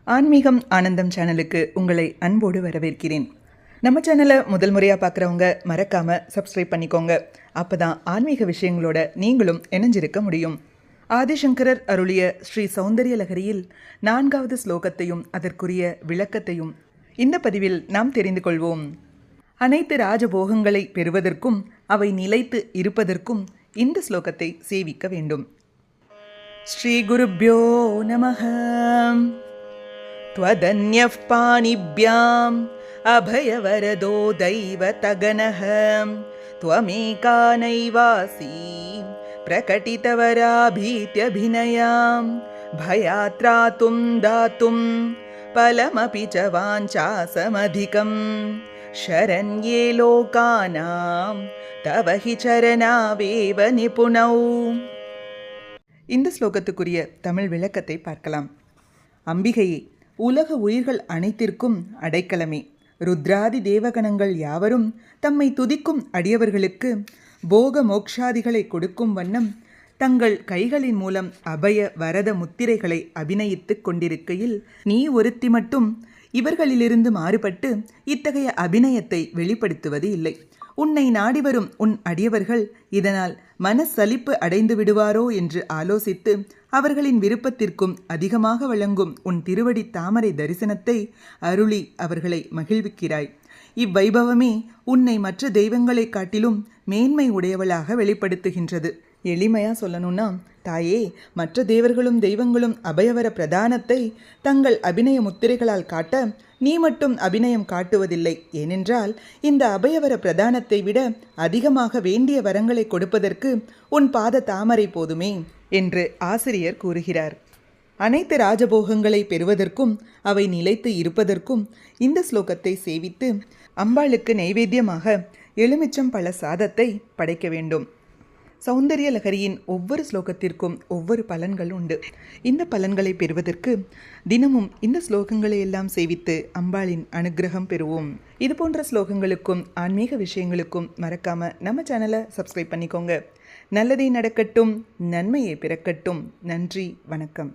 ஆன்மீகம் ஆனந்தம் சேனலுக்கு உங்களை அன்போடு வரவேற்கிறேன். நம்ம சேனலை முதல் முறையாக பார்க்குறவங்க மறக்காமல் சப்ஸ்கிரைப் பண்ணிக்கோங்க. அப்போ தான் ஆன்மீக விஷயங்களோட நீங்களும் இணைஞ்சிருக்க முடியும். ஆதிசங்கரர் அருளிய ஸ்ரீ சௌந்தரிய லகரியில் 4வது ஸ்லோகத்தையும் அதற்குரிய விளக்கத்தையும் இந்த பதிவில் நாம் தெரிந்து கொள்வோம். அனைத்து ராஜபோகங்களை பெறுவதற்கும் அவை நிலைத்து இருப்பதற்கும் இந்த ஸ்லோகத்தை சேவிக்க வேண்டும். ஸ்ரீ குருப்யோ நமஹ. त्वदन्यः पाणिभ्याम् अभयवरदो दैवतगणः त्वमेका नैवासि प्रकटितवराभीत्यभिनयां भयात्रातुं दातुं फलमपि च वाञ्छासमधिकं शरण्ये लोकानां तव हि चरणावेव निपुणौ. இந்த ஸ்லோகத்துக்குரிய தமிழ் விளக்கத்தை பார்க்கலாம். அம்பிகையே, உலக உயிர்கள் அனைத்திற்கும் அடைக்கலமே. ருத்ராதி தேவகணங்கள் யாவரும் தம்மை துதிக்கும் அடியவர்களுக்கு போக மோக்ஷாதிகளை கொடுக்கும் வண்ணம் தங்கள் கைகளின் மூலம் அபய வரத முத்திரைகளை அபிநயித்து கொண்டிருக்கையில் நீ ஒருத்தி மட்டும் இவர்களிலிருந்து மாறுபட்டு இத்தகைய அபிநயத்தை வெளிப்படுத்துவது இல்லை. உன்னை நாடி வரும் உன் அடியவர்கள் இதனால் மனசலிப்பு அடைந்து விடுவாரோ என்று ஆலோசித்து அவர்களின் விருப்பத்திற்கும் அதிகமாக வழங்கும் உன் திருவடி தாமரை தரிசனத்தை அருளி அவர்களை மகிழ்விக்கிறாய். இவ்வைபவமே உன்னை மற்ற தெய்வங்களை காட்டிலும் மேன்மை உடையவளாக வெளிப்படுத்துகின்றது. எளிமையாக சொல்லணும்னா, தாயே, மற்ற தேவர்களும் தெய்வங்களும் அபயவர பிரதானத்தை தங்கள் அபிநய முத்திரைகளால் காட்ட நீ மட்டும் அபிநயம் காட்டுவதில்லை. ஏனென்றால் இந்த அபயவர பிரதானத்தை விட அதிகமாக வேண்டிய வரங்களை கொடுப்பதற்கு உன் பாத தாமரை போதுமே என்று ஆசிரியர் கூறுகிறார். அனைத்து ராஜபோகங்களை பெறுவதற்கும் அவை நிலைத்து இருப்பதற்கும் இந்த ஸ்லோகத்தை சேவித்து அம்பாளுக்கு நைவேத்தியமாக எலுமிச்சம் பழ சாதத்தை படைக்க வேண்டும். சௌந்தரிய லகரியின் ஒவ்வொரு ஸ்லோகத்திற்கும் ஒவ்வொரு பலன்கள் உண்டு. இந்த பலன்களை பெறுவதற்கு தினமும் இந்த ஸ்லோகங்களை எல்லாம் சேவித்து அம்பாளின் அனுகிரகம் பெறுவோம். இது போன்ற ஸ்லோகங்களுக்கும் ஆன்மீக விஷயங்களுக்கும் மறக்காமல் நம்ம சேனலை சப்ஸ்கிரைப் பண்ணிக்கோங்க. நல்லதே நடக்கட்டும், நன்மையே பிறக்கட்டும். நன்றி, வணக்கம்.